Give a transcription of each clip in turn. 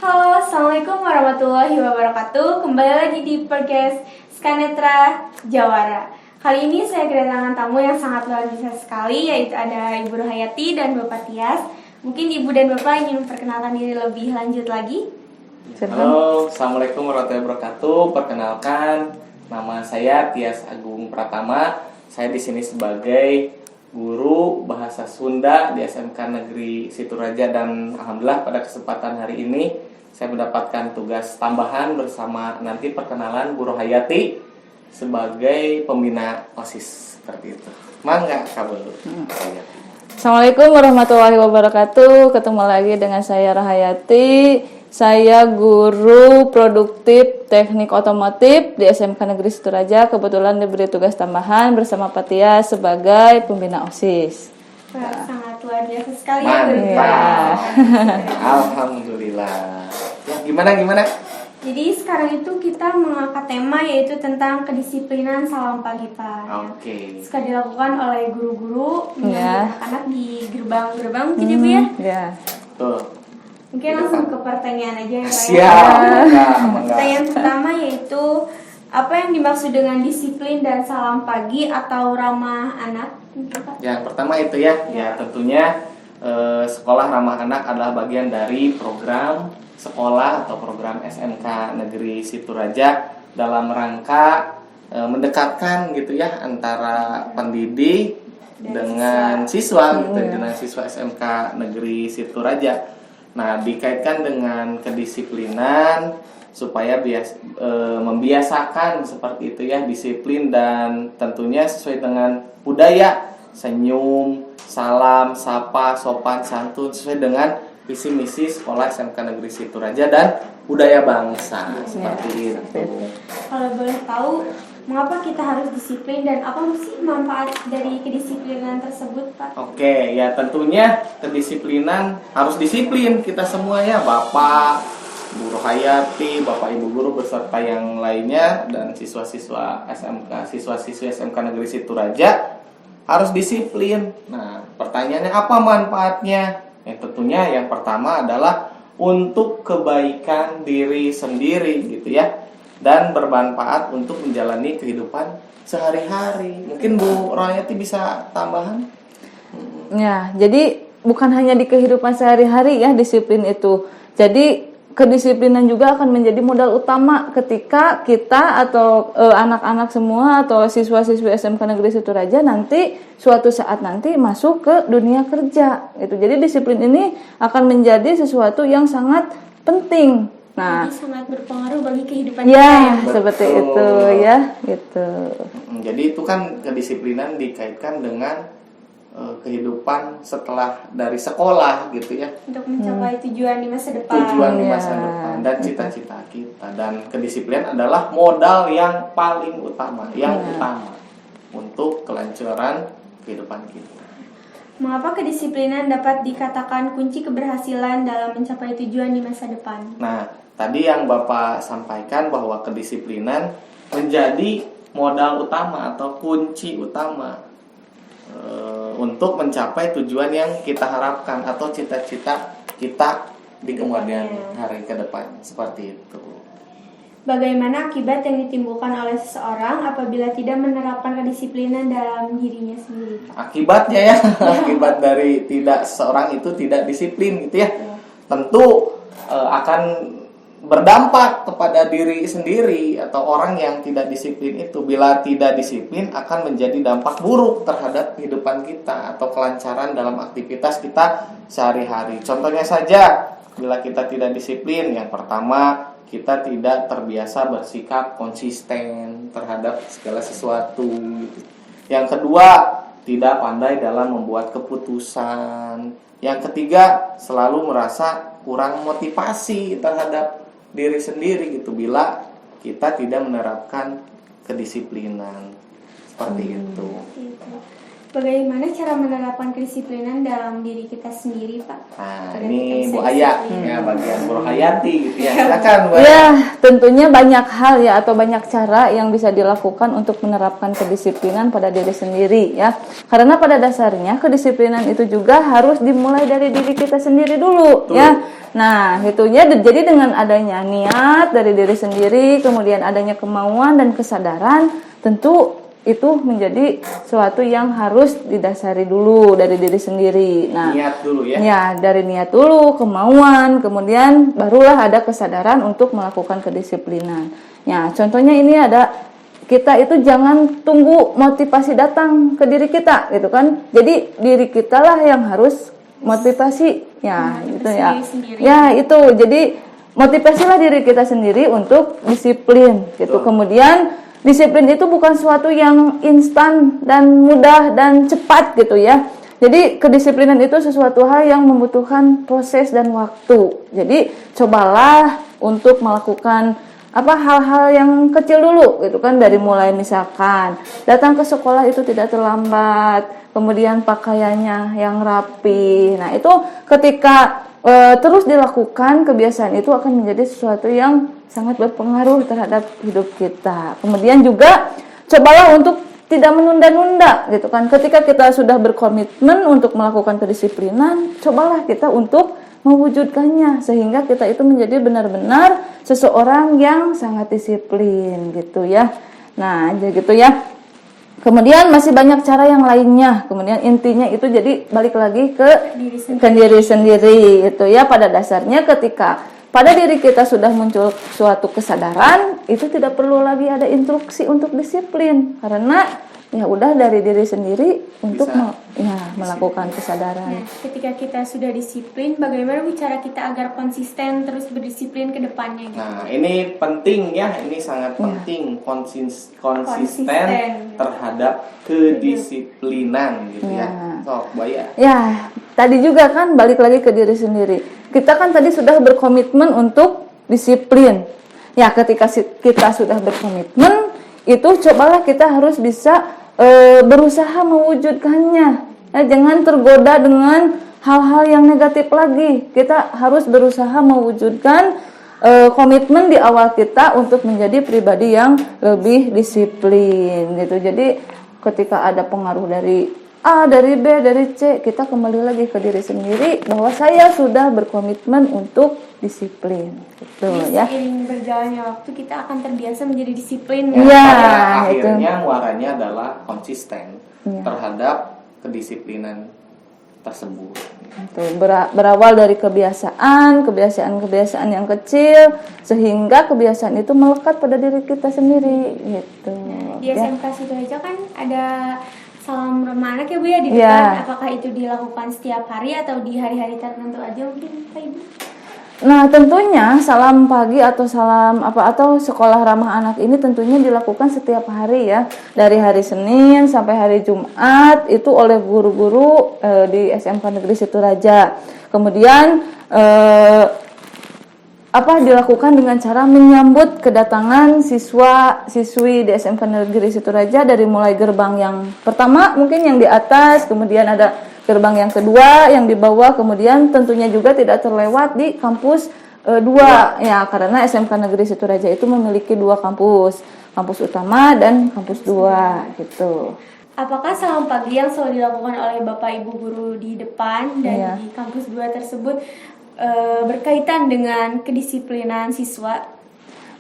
Halo, Assalamualaikum warahmatullahi wabarakatuh. Kembali lagi di podcast Skanetra Jawara. Kali ini saya kedatangan tamu yang sangat luar biasa sekali, yaitu ada Ibu Rohayati dan Bapak Tias. Mungkin Ibu dan Bapak ingin memperkenalkan diri lebih lanjut lagi. Halo, Assalamualaikum warahmatullahi wabarakatuh. Perkenalkan, nama saya Tias Agung Pratama. Saya di sini sebagai guru bahasa Sunda di SMK Negeri Situraja, dan alhamdulillah pada kesempatan hari ini saya mendapatkan tugas tambahan bersama nanti perkenalan Bu Rohayati sebagai pembina OSIS seperti itu. Mangga kabel. Assalamualaikum warahmatullahi wabarakatuh. Ketemu lagi dengan saya Rohayati. Saya guru produktif teknik otomotif di SMK Negeri Situraja. Kebetulan diberi tugas tambahan bersama Pak Tias sebagai pembina OSIS. Wah, sangat luar biasa sekali. Mantap. Alhamdulillah. Ya, gimana? Jadi sekarang itu kita mengangkat tema yaitu tentang kedisiplinan salam pagi Pak. Oke. Suka dilakukan oleh guru-guru Ya. anak-anak di gerbang-gerbang gitu Bu ya. Ya. Tuh. Mungkin langsung ke pertanyaan aja ya Pak. Siap. Pertanyaan pertama yaitu apa yang dimaksud dengan disiplin dan salam pagi atau ramah anak? Yang pertama itu ya tentunya sekolah ramah anak adalah bagian dari program sekolah atau program SMK Negeri Situraja dalam rangka mendekatkan gitu ya antara pendidik dengan siswa gitu, dengan siswa SMK Negeri Situraja. Nah, dikaitkan dengan kedisiplinan supaya membiasakan seperti itu ya, disiplin dan tentunya sesuai dengan budaya, senyum, salam, sapa, sopan, santun sesuai dengan visi misi sekolah SMK Negeri Situraja dan budaya bangsa seperti itu. Kalau boleh tahu, mengapa kita harus disiplin dan apa sih manfaat dari kedisiplinan tersebut, Pak? Oke, ya tentunya kedisiplinan harus disiplin kita semua ya, Bapak, Bu Rohayati, Bapak Ibu guru beserta yang lainnya dan siswa-siswa SMK, siswa-siswi SMK Negeri Situraja harus disiplin. Nah, pertanyaannya apa manfaatnya? Ya tentunya yang pertama adalah untuk kebaikan diri sendiri gitu ya, dan bermanfaat untuk menjalani kehidupan sehari-hari. Mungkin Bu Rohayati bisa tambahan? Ya, jadi bukan hanya di kehidupan sehari-hari ya disiplin itu. Jadi kedisiplinan juga akan menjadi modal utama ketika kita atau anak-anak semua atau siswa-siswi SMK Negeri Situraja nanti suatu saat nanti masuk ke dunia kerja. Itu. Jadi disiplin ini akan menjadi sesuatu yang sangat penting. Nah, Jadi sangat berpengaruh bagi kehidupan ya, kita ya. seperti Betul. itu ya, gitu. Jadi itu kan kedisiplinan dikaitkan dengan kehidupan setelah dari sekolah gitu ya, Untuk mencapai tujuan di masa depan. tujuan di Ya. masa depan dan cita-cita kita. Dan kedisiplinan adalah modal yang paling utama, utama untuk kelancaran kehidupan kita. Mengapa kedisiplinan dapat dikatakan kunci keberhasilan dalam mencapai tujuan di masa depan? Nah, tadi yang Bapak sampaikan bahwa kedisiplinan menjadi modal utama atau kunci utama untuk mencapai tujuan yang kita harapkan atau cita-cita kita di kemudian hari ke depan, seperti itu. Bagaimana akibat yang ditimbulkan oleh seseorang apabila tidak menerapkan kedisiplinan dalam dirinya sendiri, Pak? Akibatnya ya, akibat dari seseorang itu tidak disiplin gitu ya. Tentu akan berdampak kepada diri sendiri atau orang yang tidak disiplin itu. Bila tidak disiplin akan menjadi dampak buruk terhadap kehidupan kita atau kelancaran dalam aktivitas kita sehari-hari. Contohnya saja, bila kita tidak disiplin, yang pertama kita tidak terbiasa bersikap konsisten terhadap segala sesuatu. Yang kedua, tidak pandai dalam membuat keputusan. Yang ketiga, selalu merasa kurang motivasi terhadap diri sendiri gitu bila kita tidak menerapkan kedisiplinan seperti itu. Bagaimana cara menerapkan kedisiplinan dalam diri kita sendiri, Pak? Nah, Agar ini kita Bu bisa Aya, disiplin. ya bagian Bu Hayati gitu ya. Silakan Bu Aya. Ya, tentunya banyak hal ya atau banyak cara yang bisa dilakukan untuk menerapkan kedisiplinan pada diri sendiri ya. Karena pada dasarnya kedisiplinan itu juga harus dimulai dari diri kita sendiri dulu ya. Nah, itunya jadi dengan adanya niat dari diri sendiri, kemudian adanya kemauan dan kesadaran, tentu itu menjadi sesuatu yang harus didasari dulu dari diri sendiri. Nah, Niat dulu ya. ya, dari niat dulu, kemauan, kemudian barulah ada kesadaran untuk melakukan kedisiplinan. Ya, contohnya ini ada, kita itu jangan tunggu motivasi datang ke diri kita, gitu kan. Jadi diri kita lah yang harus motivasi, ya, gitu ya. Sendiri. Ya, itu. Jadi motivasilah diri kita sendiri untuk disiplin, gitu. Kemudian disiplin itu bukan suatu yang instan dan mudah dan cepat gitu ya. Jadi kedisiplinan itu sesuatu hal yang membutuhkan proses dan waktu. Jadi cobalah untuk melakukan hal-hal yang kecil dulu gitu kan, dari mulai misalkan datang ke sekolah itu tidak terlambat, kemudian pakaiannya yang rapi. Nah, itu ketika terus dilakukan, kebiasaan itu akan menjadi sesuatu yang sangat berpengaruh terhadap hidup kita. Kemudian juga cobalah untuk tidak menunda-nunda gitu kan. Ketika kita sudah berkomitmen untuk melakukan kedisiplinan, cobalah kita untuk mewujudkannya sehingga kita itu menjadi benar-benar seseorang yang sangat disiplin gitu ya. Nah, jadi gitu ya. Kemudian masih banyak cara yang lainnya. Kemudian intinya itu jadi balik lagi ke diri sendiri itu ya. Pada dasarnya ketika pada diri kita sudah muncul suatu kesadaran, itu tidak perlu lagi ada instruksi untuk disiplin karena ya udah dari diri sendiri untuk melakukan kesadaran. Nah, ketika kita sudah disiplin, bagaimana cara kita agar konsisten terus berdisiplin ke depannya gitu? Nah, ini penting ya, ini sangat penting konsisten terhadap kedisiplinan gitu ya. So, Bu Aya. Ya, tadi juga kan balik lagi ke diri sendiri. Kita kan tadi sudah berkomitmen untuk disiplin. Ya, ketika kita sudah berkomitmen, itu cobalah kita harus bisa berusaha mewujudkannya. Ya, jangan tergoda dengan hal-hal yang negatif lagi. Kita harus berusaha mewujudkan komitmen di awal kita untuk menjadi pribadi yang lebih disiplin gitu. Jadi ketika ada pengaruh dari A, dari B, dari C, kita kembali lagi ke diri sendiri bahwa saya sudah berkomitmen untuk disiplin gitu. Jadi Ya. seiring berjalannya waktu kita akan terbiasa menjadi disiplin. Ya. Pada itu. akhirnya muaranya adalah konsisten terhadap kedisiplinan tersebut. Itu berawal dari kebiasaan yang kecil sehingga kebiasaan itu melekat pada diri kita sendiri gitu. Di SMK Sidoarjo kan ada salam ramah anak ya Bu ya di depan. Ya. Apakah itu dilakukan setiap hari atau di hari-hari tertentu aja mungkin Pak Ibu? Nah, tentunya salam pagi atau salam atau sekolah ramah anak ini tentunya dilakukan setiap hari ya. Dari hari Senin sampai hari Jumat itu oleh guru-guru di SMK Negeri Situraja. Kemudian dilakukan dengan cara menyambut kedatangan siswa-siswi di SMK Negeri Situraja dari mulai gerbang yang pertama mungkin yang di atas, kemudian ada gerbang yang kedua yang di bawah, kemudian tentunya juga tidak terlewat di kampus 2 ya, karena SMK Negeri Situraja itu memiliki 2 kampus utama dan kampus 2 gitu. Apakah salam pagi yang selalu dilakukan oleh Bapak Ibu guru di depan dan di kampus 2 tersebut berkaitan dengan kedisiplinan siswa?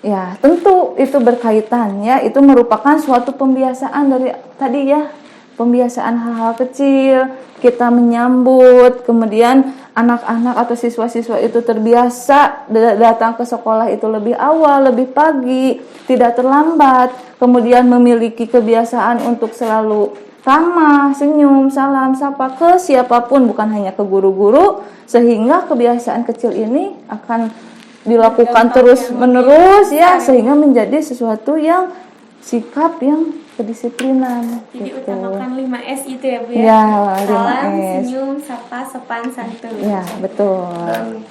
Ya, tentu itu berkaitan ya. Itu merupakan suatu pembiasaan dari tadi ya. Pembiasaan hal-hal kecil, kita menyambut, kemudian anak-anak atau siswa-siswa itu terbiasa datang ke sekolah itu lebih awal, lebih pagi, tidak terlambat, kemudian memiliki kebiasaan untuk selalu ramah, senyum, salam, sapa ke siapapun, bukan hanya ke guru-guru, sehingga kebiasaan kecil ini akan dilakukan terus-menerus ya, sehingga menjadi sesuatu yang sikap yang kedisiplinan. Jadi gitu. utamakan 5S itu ya Bu ya? Ya, Salam, 5S. senyum, sapa, sopan, santun. Ya, betul. Dan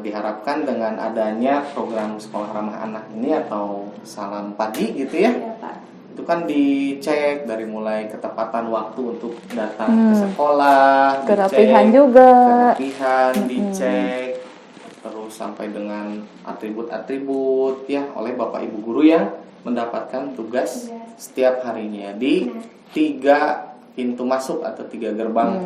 diharapkan dengan adanya program sekolah ramah anak ini atau salam pagi gitu ya, Ya, Pak. itu kan dicek dari mulai ketepatan waktu untuk datang ke sekolah, Kerapihan dicek, juga. kerapihan dicek, terus sampai dengan atribut-atribut ya oleh Bapak Ibu guru yang mendapatkan tugas setiap harinya di 3 pintu masuk atau 3 gerbang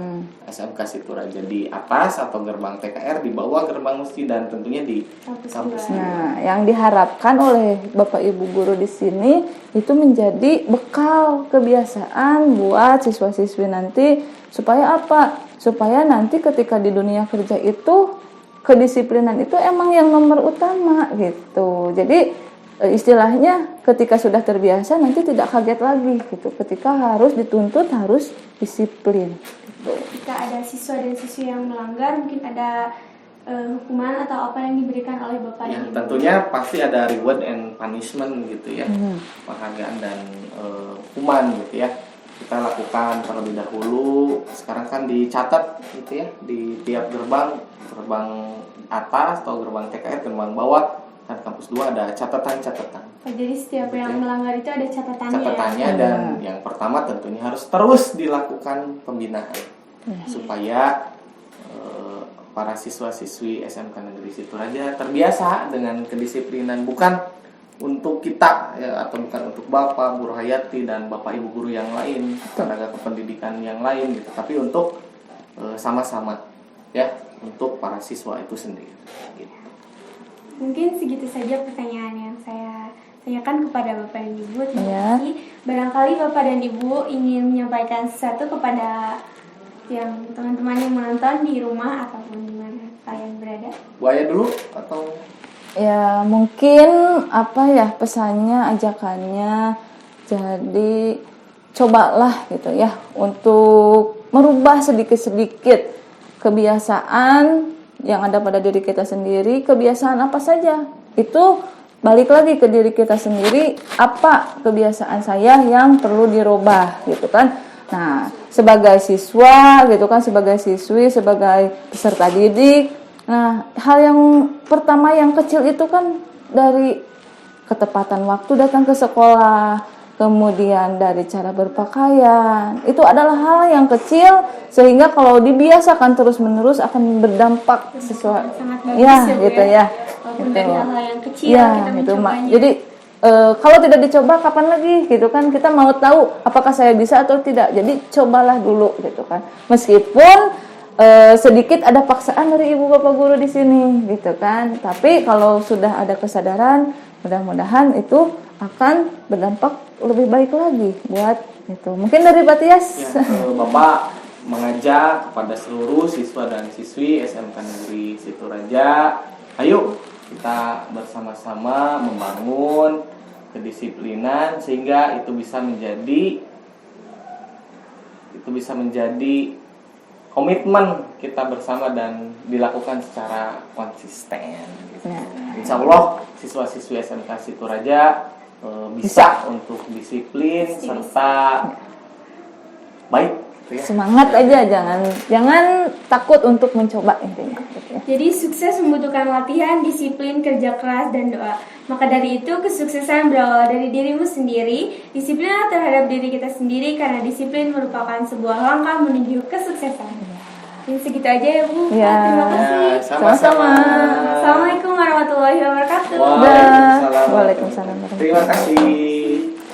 SMK Situraja, di atas atau gerbang TKR, di bawah gerbang masjid, dan tentunya di kampus. Nah, yang diharapkan oleh Bapak Ibu guru di sini itu menjadi bekal kebiasaan buat siswa-siswi nanti, supaya apa? Supaya nanti ketika di dunia kerja itu kedisiplinan itu emang yang nomor utama gitu. Jadi istilahnya ketika sudah terbiasa nanti tidak kaget lagi gitu. Ketika harus dituntut harus disiplin. Gitu. Jika ada siswa dan siswi yang melanggar, mungkin ada hukuman atau apa yang diberikan oleh Bapak Ya, dan Ibu. tentunya pasti ada reward and punishment gitu ya, penghargaan dan hukuman gitu ya. Kita lakukan terlebih dahulu. Sekarang kan dicatat gitu ya di tiap gerbang atas atau gerbang TKR, gerbang bawah dan kampus 2 ada catatan-catatan. Jadi setiap yang melanggar itu ada catatannya. Catatannya dan yang pertama tentunya harus terus dilakukan pembinaan supaya para siswa-siswi SMK Negeri Situraja terbiasa dengan kedisiplinan, bukan untuk kita ya, atau bukan untuk Bapak Bu Hayati dan Bapak Ibu guru yang lain, tenaga kependidikan yang lain gitu, tapi untuk sama-sama ya, untuk para siswa itu sendiri gitu. Mungkin segitu saja pertanyaan yang saya tanyakan kepada Bapak dan Ibu. Terima kasih. Barangkali Bapak dan Ibu ingin menyampaikan sesuatu kepada yang teman-teman yang menonton di rumah ataupun di mana kalian berada. Buaya dulu atau Ya mungkin apa ya pesannya, ajakannya, jadi cobalah gitu ya untuk merubah sedikit-sedikit kebiasaan yang ada pada diri kita sendiri. Kebiasaan apa saja itu balik lagi ke diri kita sendiri, apa kebiasaan saya yang perlu dirubah gitu kan. Nah, sebagai siswa gitu kan, sebagai siswi, sebagai peserta didik, nah hal yang pertama yang kecil itu kan dari ketepatan waktu datang ke sekolah, kemudian dari cara berpakaian, itu adalah hal yang kecil sehingga kalau dibiasakan terus-menerus akan berdampak sesuatu. Sangat bagus Ya, Bu, gitu ya. Walaupun Gitu. dari hal-hal yang kecil Ya, kita gitu, Mak. mencobanya. Jadi kalau tidak dicoba kapan lagi gitu kan, kita mau tahu apakah saya bisa atau tidak. Jadi cobalah dulu gitu kan. Meskipun sedikit ada paksaan dari ibu bapak guru di sini gitu kan. Tapi kalau sudah ada kesadaran, mudah-mudahan itu akan berdampak lebih baik lagi buat itu. Mungkin dari Pak Tias. ya, Bapak mengajak kepada seluruh siswa dan siswi SMK Negeri Situraja, ayo kita bersama-sama membangun kedisiplinan sehingga itu bisa menjadi komitmen kita bersama dan dilakukan secara konsisten gitu. Insya Allah siswa-siswi SMK Situraja bisa untuk disiplin serta baik gitu ya. Semangat aja, jangan takut untuk mencoba intinya gitu ya. Jadi sukses membutuhkan latihan, disiplin, kerja keras, dan doa. Maka dari itu kesuksesan berawal dari dirimu sendiri. Disiplinlah terhadap diri kita sendiri karena disiplin merupakan sebuah langkah menuju kesuksesan. Dan segitu aja ya Bu. Ya. Terima kasih. Ya, sama-sama. Assalamualaikum warahmatullahi wabarakatuh. Waalaikumsalam. Waalaikumsalam. Terima kasih.